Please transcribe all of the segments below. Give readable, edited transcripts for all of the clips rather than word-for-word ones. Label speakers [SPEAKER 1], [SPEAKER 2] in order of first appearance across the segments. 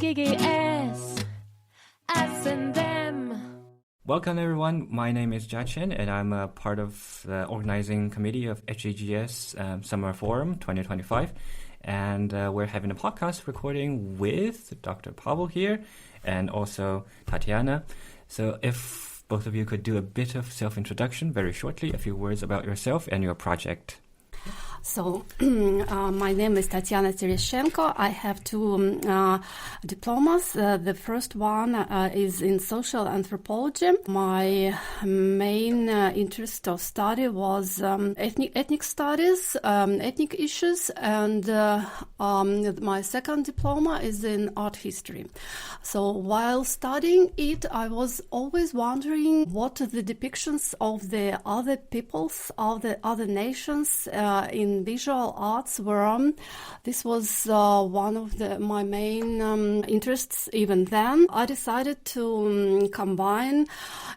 [SPEAKER 1] IGGS, us and them.
[SPEAKER 2] Welcome everyone, my name is Jiachen and I'm a part of the organizing committee of HGGS Summer Forum 2025, and we're having a podcast recording with Dr. Pavel here and also Tatiana. So if both of you could do a bit of self-introduction very shortly, a few words about yourself and your project.
[SPEAKER 3] So, my name is Tatiana Tereshchenko. I have two diplomas. The first one is in social anthropology. My main interest of study was ethnic studies, ethnic issues, and my second diploma is in art history. So, while studying it, I was always wondering what the depictions of the other peoples, of the other nations in visual arts were. This was one of my main interests even then. I decided to combine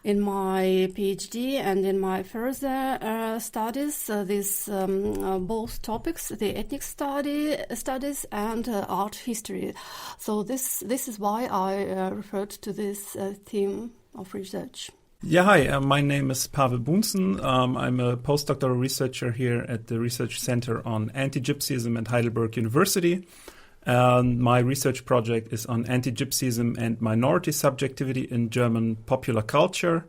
[SPEAKER 3] in my PhD and in my further studies these both topics, the ethnic studies and art history. So this is why I referred to this theme of research.
[SPEAKER 4] Yeah, hi, my name is Pavel Brunssen. I'm a postdoctoral researcher here at the Research Center on Antigypsyism at Heidelberg University. My research project is on Antigypsyism and minority subjectivity in German popular culture.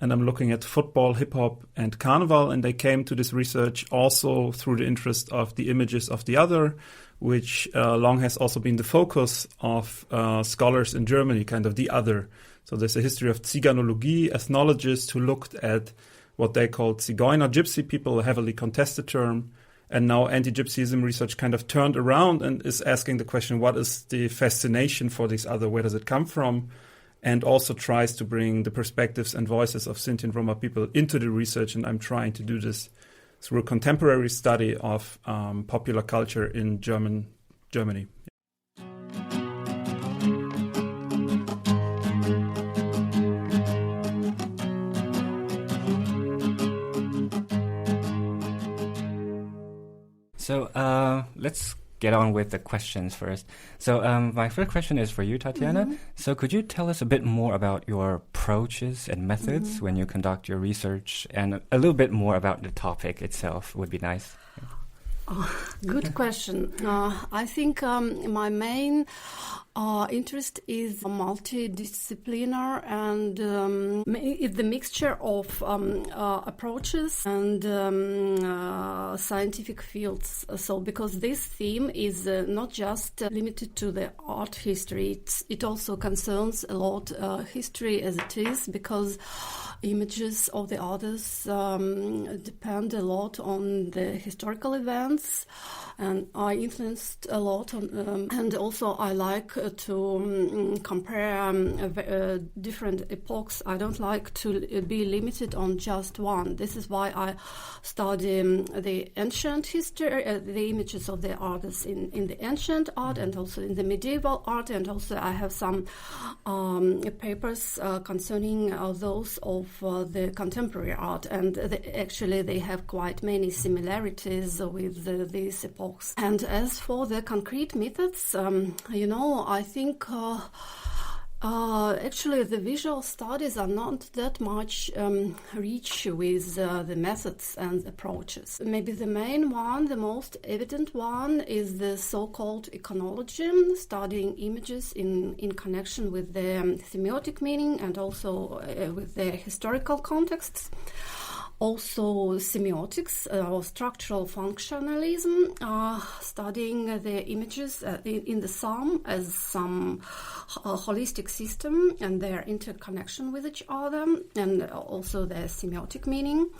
[SPEAKER 4] And I'm looking at football, hip-hop, and carnival. And I came to this research also through the interest of the images of the other, which long has also been the focus of scholars in Germany, kind of the other. So there's a history of Zyganologie, ethnologists who looked at what they called Zigeuner, gypsy people, a heavily contested term. And now anti-Gypsyism research kind of turned around and is asking the question, what is the fascination for this other? Where does it come from? And also tries to bring the perspectives and voices of Sinti and Roma people into the research. And I'm trying to do this through a contemporary study of popular culture in Germany.
[SPEAKER 2] So let's get on with the questions first. So my first question is for you, Tatiana. Mm-hmm. So could you tell us a bit more about your approaches and methods when you conduct your research, and a little bit more about the topic itself would be nice.
[SPEAKER 3] Good question. I think my main interest is multidisciplinar and the mixture of approaches and scientific fields. So because this theme is not just limited to the art history, it also concerns a lot history as it is, because images of the others depend a lot on the historical events, and I influenced a lot on, and also I like to compare different epochs. I don't like to be limited on just one. This is why I study the ancient history, the images of the artists in the ancient art and also in the medieval art, and also I have some papers concerning those of the contemporary art, and actually they have quite many similarities with these epochs. And as for the concrete methods, I think actually the visual studies are not that much rich with the methods and approaches. Maybe the main one, the most evident one, is the so-called iconology, studying images in connection with the semiotic meaning and also with the historical contexts. Also semiotics or structural functionalism, studying the images in the sum as some holistic system and their interconnection with each other, and also their semiotic meaning.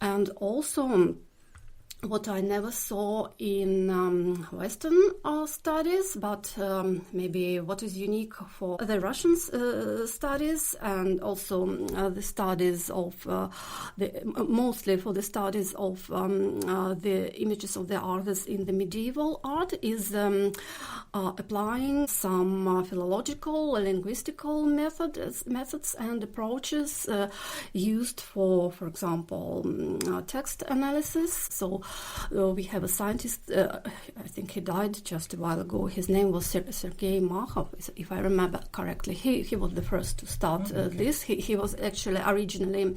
[SPEAKER 3] And also what I never saw in Western studies, but maybe what is unique for the Russian studies, and also the studies of mostly for the studies of the images of the artists in the medieval art, is applying some philological, linguistical methods and approaches used for example, text analysis. So we have a scientist, I think he died just a while ago. His name was Sergei Markov, if I remember correctly. He was the first to start this. He was actually originally...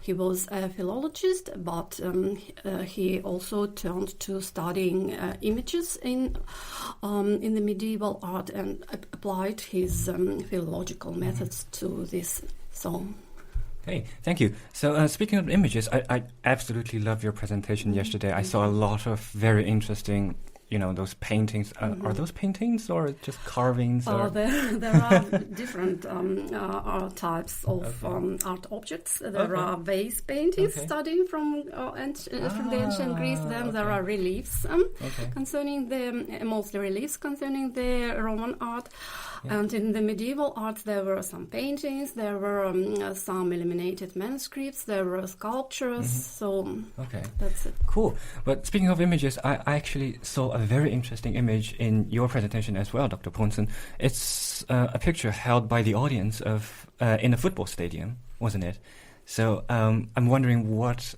[SPEAKER 3] He was a philologist, but he also turned to studying images in the medieval art and applied his philological methods to this. So,
[SPEAKER 2] okay, thank you. So speaking of images, I absolutely loved your presentation yesterday. I saw a lot of very interesting, those paintings. Are those paintings or just carvings?
[SPEAKER 3] There are different types of art objects. There are vase paintings studying from the ancient Greece. Then there are reliefs concerning mostly reliefs concerning the Roman art. Yeah. And in the medieval art, there were some paintings, there were some illuminated manuscripts, there were sculptures. So that's it.
[SPEAKER 2] Cool. But speaking of images, I actually saw a very interesting image in your presentation as well, Dr. Brunssen. It's a picture held by the audience in a football stadium, wasn't it? So I'm wondering what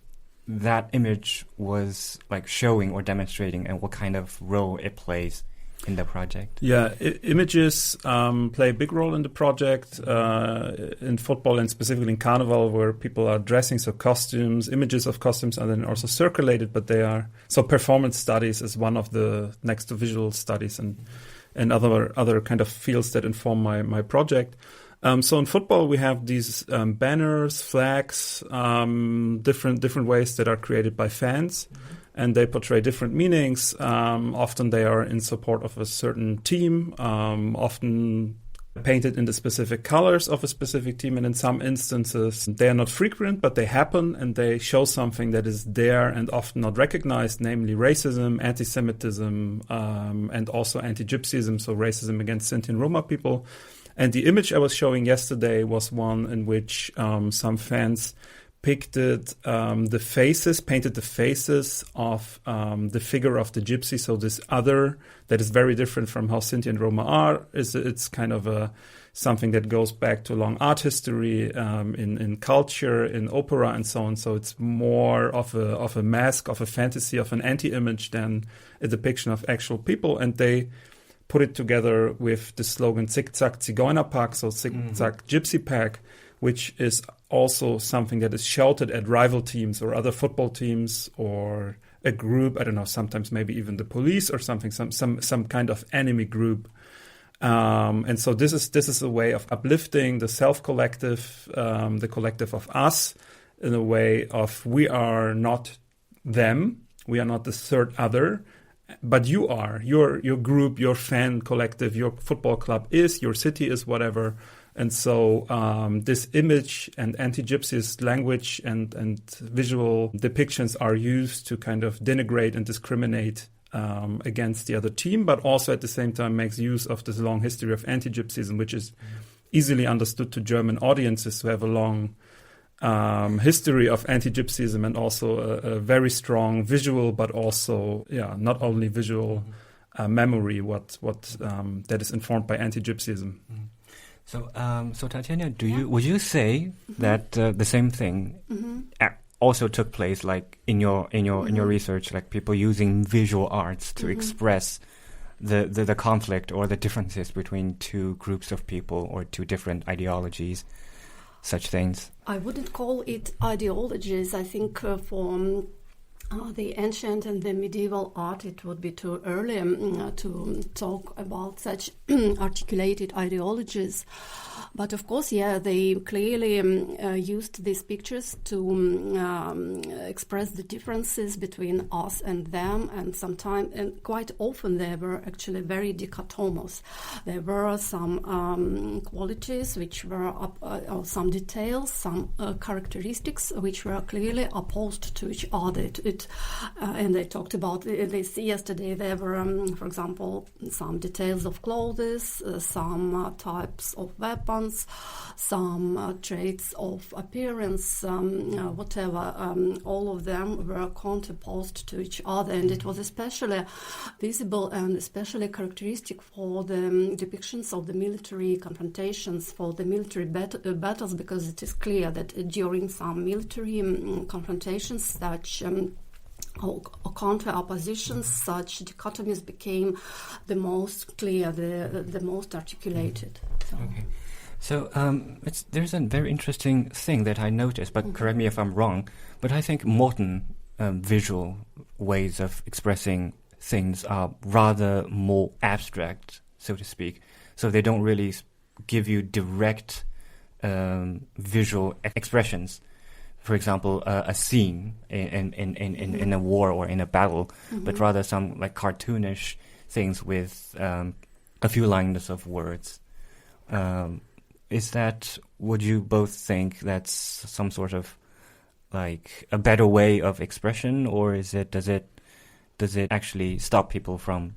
[SPEAKER 2] that image was like showing or demonstrating and what kind of role it plays in the project.
[SPEAKER 4] Yeah, images play a big role in the project, in football and specifically in Carnival, where people are dressing. So images of costumes are then also circulated, but they are... So performance studies is one of the next to visual studies and other kind of fields that inform my project. So in football, we have these banners, flags, different ways that are created by fans. And they portray different meanings. Often they are in support of a certain team, often painted in the specific colors of a specific team. And in some instances, they are not frequent, but they happen and they show something that is there and often not recognized, namely racism, anti-Semitism, and also Antigypsyism, so racism against Sinti and Roma people. And the image I was showing yesterday was one in which some fans painted the faces of the figure of the gypsy. So this other that is very different from how Sinti and Roma are. It's kind of something that goes back to long art history, in culture, in opera, and so on. So it's more of a mask, of a fantasy, of an anti-image than a depiction of actual people. And they put it together with the slogan Zick-Zack Zigeunerpack, so Zick-Zack Gypsy Pack, which is also something that is shouted at rival teams or other football teams or a group, I don't know, sometimes maybe even the police or something, some kind of enemy group. And so this is a way of uplifting the self-collective, the collective of us, in a way of we are not them, we are not the third other, but you are, your group, your fan collective, your football club is, your city is, whatever. And so this image and anti-Gypsyist language and visual depictions are used to kind of denigrate and discriminate against the other team, but also at the same time makes use of this long history of anti-Gypsyism, which is easily understood to German audiences who have a long history of anti-Gypsyism and also a very strong visual, but also, not only visual memory, what that is informed by anti-Gypsyism.
[SPEAKER 2] So Tatiana, would you say that the same thing also took place, like in your research, like people using visual arts to express the conflict or the differences between two groups of people or two different ideologies, such things?
[SPEAKER 3] I wouldn't call it ideologies. I think for the ancient and the medieval art, it would be too early to talk about such articulated ideologies. But of course, they clearly used these pictures to express the differences between us and them, and sometimes, and quite often, they were actually very dichotomous. There were some qualities which were, or some details, some characteristics which were clearly opposed to each other. And I talked about this yesterday. There were, for example, some details of clothes, some types of weapons, some traits of appearance, whatever. All of them were counterposed to each other, and it was especially visible and especially characteristic for the depictions of the military confrontations, for the military battles, because it is clear that during some military confrontations, such or counter oppositions, such dichotomies became the most clear, the most articulated. So.
[SPEAKER 2] Okay. So there's a very interesting thing that I noticed, but correct me if I'm wrong, but I think modern visual ways of expressing things are rather more abstract, so to speak. So they don't really give you direct visual expressions. For example, a scene in a war or in a battle, but rather some like cartoonish things with a few lines of words. Would you both think that's some sort of like a better way of expression, or does it actually stop people from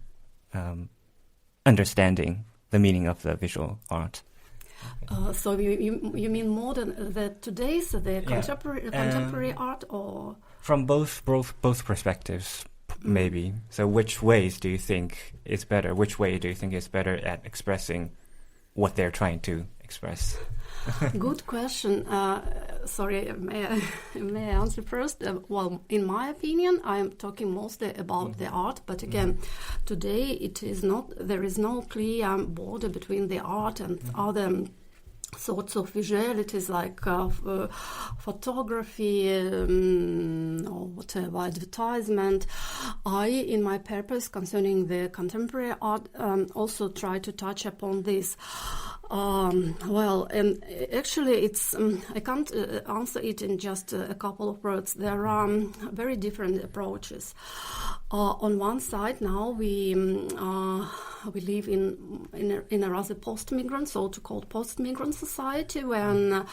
[SPEAKER 2] understanding the meaning of the visual art?
[SPEAKER 3] So you mean modern, today's contemporary art, or
[SPEAKER 2] from both perspectives, maybe. So which ways do you think is better? Which way do you think is better at expressing what they're trying to express?
[SPEAKER 3] Good question. Sorry, may I answer first? Well, in my opinion, I am talking mostly about the art, but again, today there is no clear border between the art and other sorts of visualities like photography or whatever, advertisement. In my papers concerning the contemporary art, also try to touch upon this. And actually, it's I can't answer it in just a couple of words. There are very different approaches. On one side, now we live in a rather post-migrant, so-called post-migrant society, when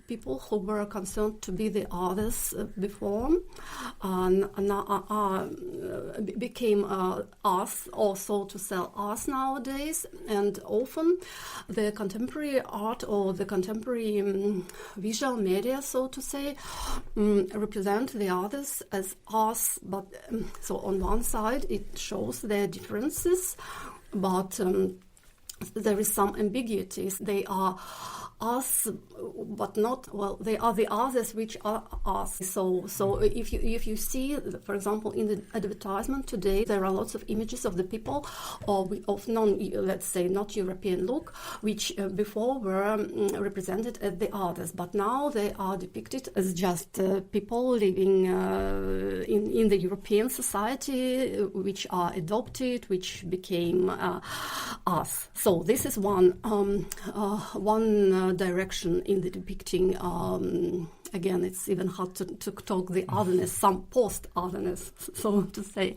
[SPEAKER 3] people who were concerned to be the others before became us, or so to sell us nowadays. And often the contemporary art or the contemporary visual media, so to say, represent the others as us. But so on one side it shows their differences, but there is some ambiguities. They are us, but not, well, they are the others which are us. So if you see, for example, in the advertisement today, there are lots of images of the people of let's say, not European look, which before were represented as the others, but now they are depicted as just people living in the European society, which are adopted, which became us. So this is one direction in the depicting. Again, it's even hard to talk the otherness, some post-otherness, so to say.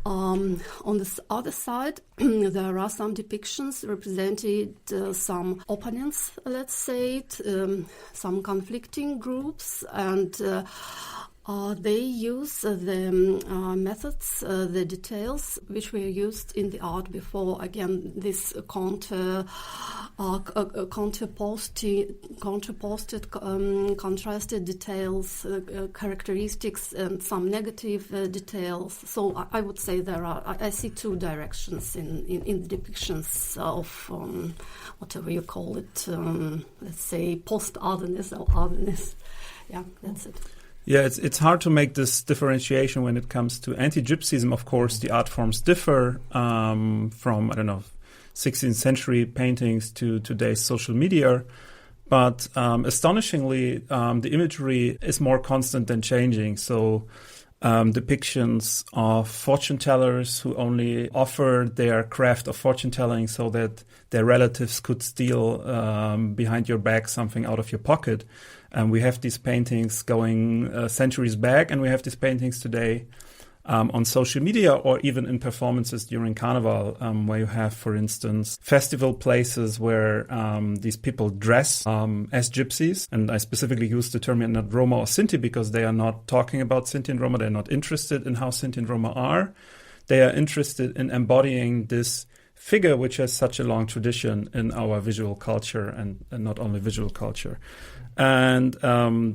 [SPEAKER 3] On the other side, there are some depictions represented some opponents, let's say, some conflicting groups, and they use the methods, the details which were used in the art before. Again, this contrasted details, characteristics, and some negative details. So I would say I see two directions in the depictions of whatever you call it, let's say post-otherness or otherness. Yeah, that's it.
[SPEAKER 4] Yeah, it's hard to make this differentiation when it comes to anti-Gypsyism. Of course, the art forms differ from, 16th century paintings to today's social media. But astonishingly, the imagery is more constant than changing. So depictions of fortune tellers who only offer their craft of fortune telling so that their relatives could steal behind your back something out of your pocket. And we have these paintings going centuries back, and we have these paintings today on social media or even in performances during Carnival, where you have, for instance, festival places where these people dress as gypsies. And I specifically use the term not Roma or Sinti because they are not talking about Sinti and Roma. They're not interested in how Sinti and Roma are. They are interested in embodying this figure which has such a long tradition in our visual culture and not only visual culture. And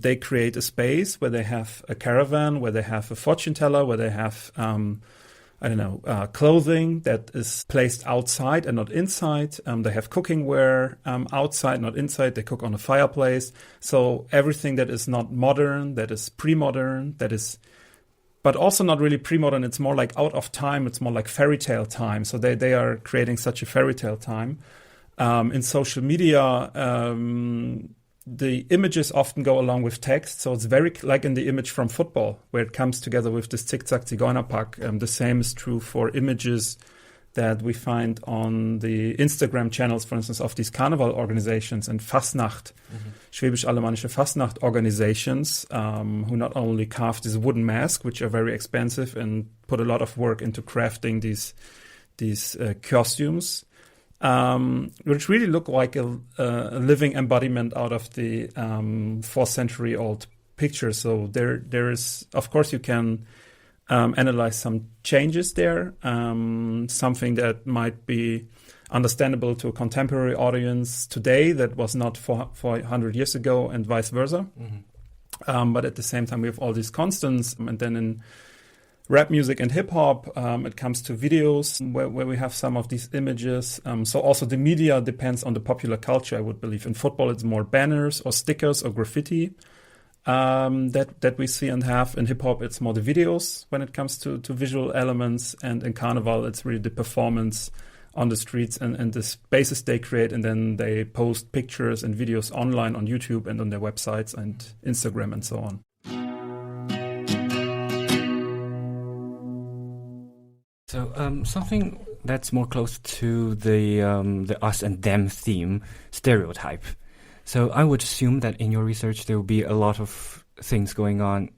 [SPEAKER 4] they create a space where they have a caravan, where they have a fortune teller, where they have clothing that is placed outside and not inside. They have cooking wear outside, not inside. They cook on a fireplace. So everything that is not modern, that is pre-modern, but also not really pre-modern. It's more like out of time. It's more like fairy tale time. So they are creating such a fairy tale time. In social media, the images often go along with text. So it's very like in the image from football, where it comes together with this Zickzack Zigeunerpack. The same is true for images that we find on the Instagram channels, for instance, of these Carnival organizations and Fastnacht, Schwäbisch-Alemannische Fastnacht organizations, who not only carve this wooden mask, which are very expensive, and put a lot of work into crafting these costumes, which really look like a living embodiment out of the 4th century old picture. So there is, of course, you can analyze some changes there, something that might be understandable to a contemporary audience today that was not 400 years ago, and vice versa. But at the same time, we have all these constants, and then in rap music and hip hop, it comes to videos where we have some of these images. So also the media depends on the popular culture, I would believe. In football, it's more banners or stickers or graffiti that we see and have. In hip hop, it's more the videos when it comes to visual elements. And in Carnival, it's really the performance on the streets and the spaces they create. And then they post pictures and videos online on YouTube and on their websites and Instagram and so on.
[SPEAKER 2] So something that's more close to the us and them theme, stereotype. So I would assume that in your research there will be a lot of things going on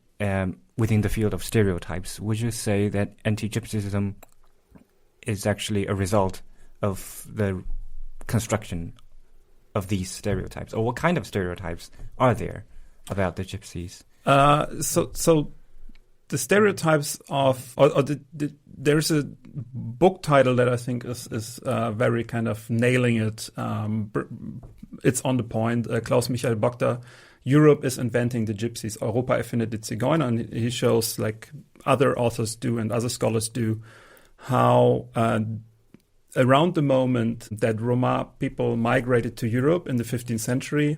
[SPEAKER 2] within the field of stereotypes. Would you say that anti-Gypsyism is actually a result of the construction of these stereotypes? Or what kind of stereotypes are there about the Gypsies?
[SPEAKER 4] So the stereotypes of, there's a book title that I think is very kind of nailing it. It's on the point. Klaus Michael Bogda, Europe is inventing the Gypsies. Europa erfindet die Zigeuner. And he shows, like other authors do and other scholars do, how around the moment that Roma people migrated to Europe in the 15th century,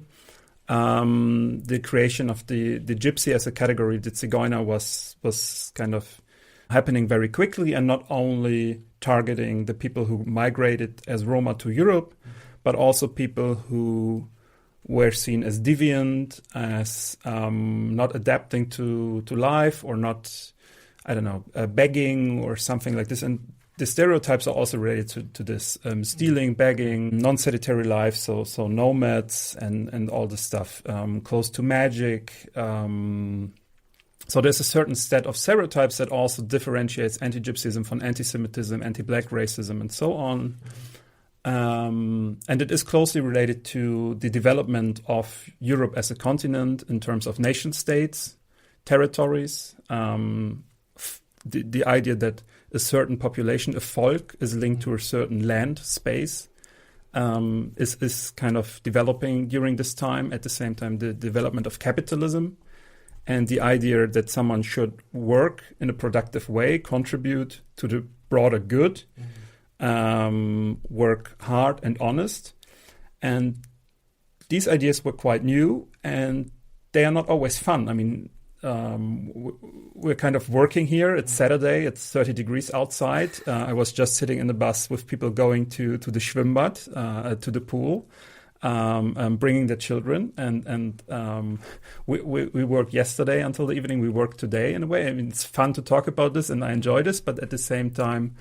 [SPEAKER 4] the creation of the gypsy as a category, the Zigeuner, was kind of happening very quickly, and not only targeting the people who migrated as Roma to Europe, but also people who were seen as deviant, as not adapting to life, or not, begging or something like this. And the stereotypes are also related to this, stealing, begging, non-sedentary life, so nomads and all this stuff, close to magic. So there's a certain set of stereotypes that also differentiates anti-Gypsyism from anti-Semitism, anti-black racism, and so on. And it is closely related to the development of Europe as a continent in terms of nation states, territories, the idea that a certain population, a folk, is linked to a certain land space, is kind of developing during this time. At the same time, the development of capitalism and the idea that someone should work in a productive way, contribute to the broader good, work hard and honest. And these ideas were quite new, and they are not always fun. I mean, we're kind of working here. It's Saturday. It's 30 degrees outside. I was just sitting in the bus with people going to the Schwimmbad, to the pool, bringing the children. And we worked yesterday until the evening. We worked today in a way. I mean, it's fun to talk about this, and I enjoy this. But at the same time,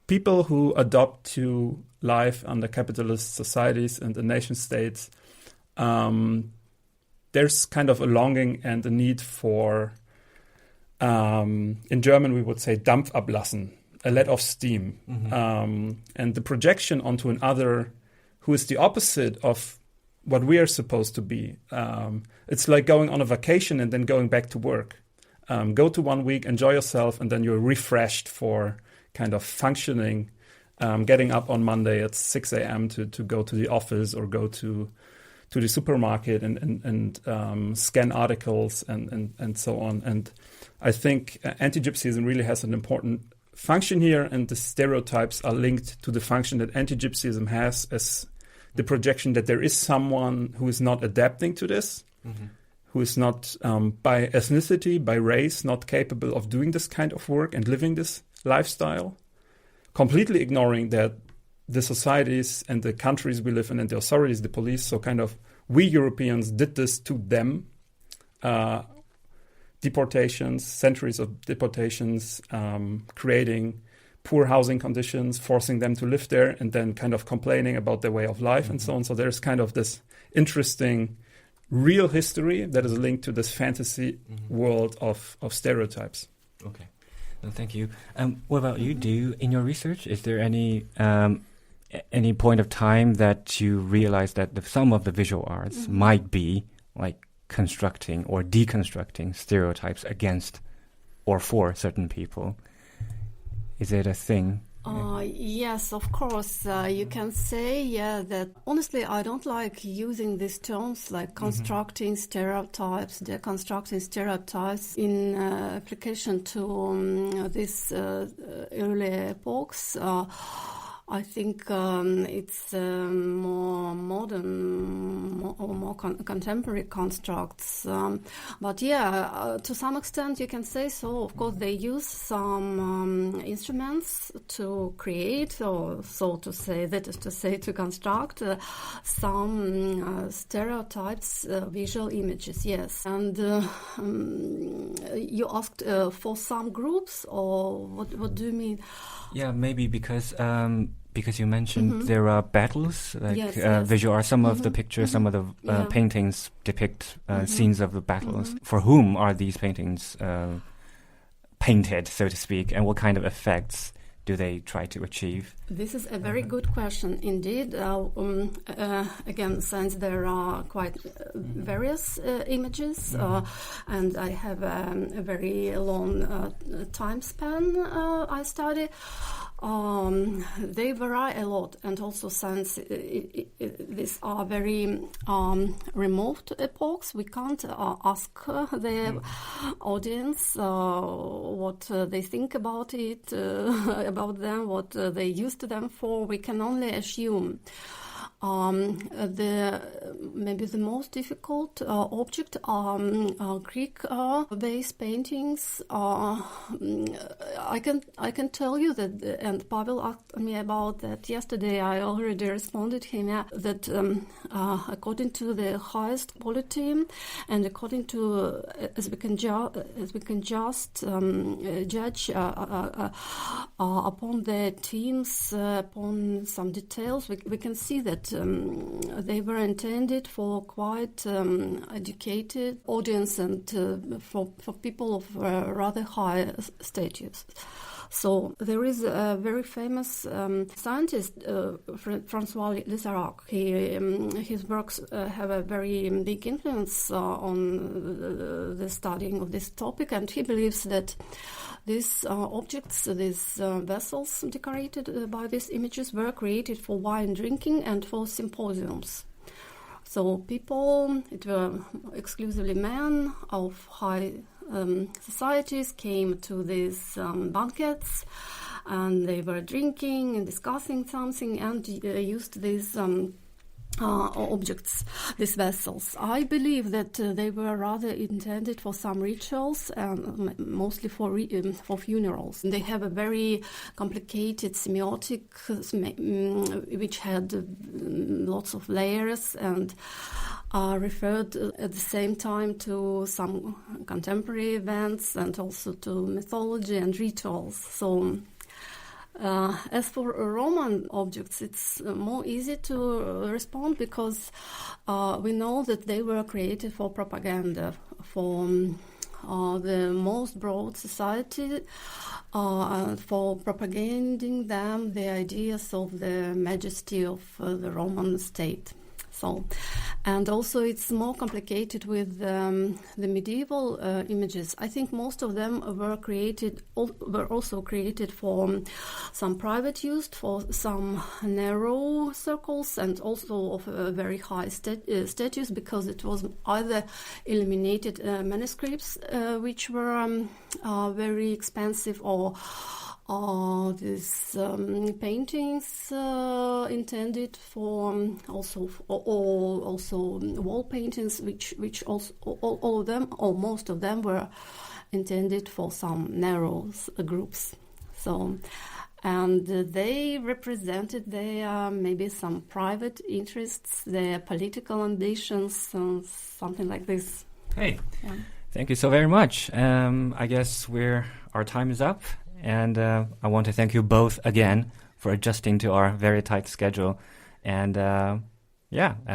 [SPEAKER 4] people who adopt to life under capitalist societies and the nation states, there's kind of a longing and a need for, in German we would say Dampf ablassen, a let off steam. And the projection onto another who is the opposite of what we are supposed to be. It's like going on a vacation and then going back to work. Go to 1 week, enjoy yourself, and then you're refreshed for kind of functioning, getting up on Monday at 6 a.m. to go to the office or go to to the supermarket and scan articles and so on. And I think anti-Gypsyism really has an important function here, and the stereotypes are linked to the function that anti-Gypsyism has as the projection that there is someone who is not adapting to this, who is not by ethnicity, by race, not capable of doing this kind of work and living this lifestyle, completely ignoring that the societies and the countries we live in and the authorities, the police, so kind of we Europeans did this to them. Deportations, centuries of deportations, creating poor housing conditions, forcing them to live there, and then kind of complaining about their way of life and so on. So there's kind of this interesting real history that is linked to this fantasy world of stereotypes.
[SPEAKER 2] Okay. Well, thank you. What about you? In your research, is there any point of time that you realize that some of the visual arts might be like constructing or deconstructing stereotypes against or for certain people? Is it a thing?
[SPEAKER 3] Yes, of course. You can say, that honestly, I don't like using these terms like constructing stereotypes, deconstructing stereotypes in application to these early epochs. I think it's more modern or more contemporary constructs. But to some extent you can say so. Of course, they use some instruments to create, or so to say, that is to say, to construct some stereotypes, visual images, yes. And you asked for some groups, or what do you mean?
[SPEAKER 2] Yeah, maybe because you mentioned there are battles, like
[SPEAKER 3] yes.
[SPEAKER 2] visual art. Some of the pictures, some of the paintings depict scenes of the battles. For whom are these paintings painted, so to speak, and what kind of effects do they try to achieve?
[SPEAKER 3] This is a very good question indeed. Again, since there are quite various images, and I have a very long time span I study, they vary a lot, and also since these are very remote epochs, we can't ask the audience what they think about it, about them, what they used them for. We can only assume. Maybe the most difficult object are Greek-based paintings. I can tell you that, and Pavel asked me about that yesterday. I already responded him that according to the highest quality, and according to as we can just judge upon the themes, upon some details, we can see that they were intended for quite educated audience and for people of rather high status. So there is a very famous scientist, François Lissarac. His works have a very big influence on the studying of this topic, and he believes that these objects, these vessels decorated by these images, were created for wine drinking and for symposiums. So people, it were exclusively men of high societies, came to these banquets, and they were drinking and discussing something, and used these objects, these vessels. I believe that they were rather intended for some rituals, mostly for funerals. They have a very complicated semiotic, which had lots of layers, and referred at the same time to some contemporary events and also to mythology and rituals. So as for Roman objects, it's more easy to respond because we know that they were created for propaganda, for the most broad society, for propagating them the ideas of the majesty of the Roman state. So, and also it's more complicated with the medieval images. I think most of them were also created for some private use, for some narrow circles, and also of very high status, because it was either illuminated manuscripts, which were very expensive, or these paintings intended for also wall paintings, which also all of them, or most of them, were intended for some narrow groups. So, and they represented their maybe some private interests, their political ambitions, something like this.
[SPEAKER 2] Hey,
[SPEAKER 3] Yeah.
[SPEAKER 2] thank you so very much. I guess our time is up. And I want to thank you both again for adjusting to our very tight schedule. And I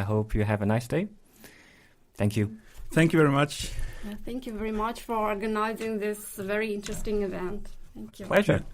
[SPEAKER 2] hope you have a nice day. Thank you.
[SPEAKER 4] Thank you very much.
[SPEAKER 3] Thank you very much for organizing this very interesting event. Thank you.
[SPEAKER 2] Pleasure.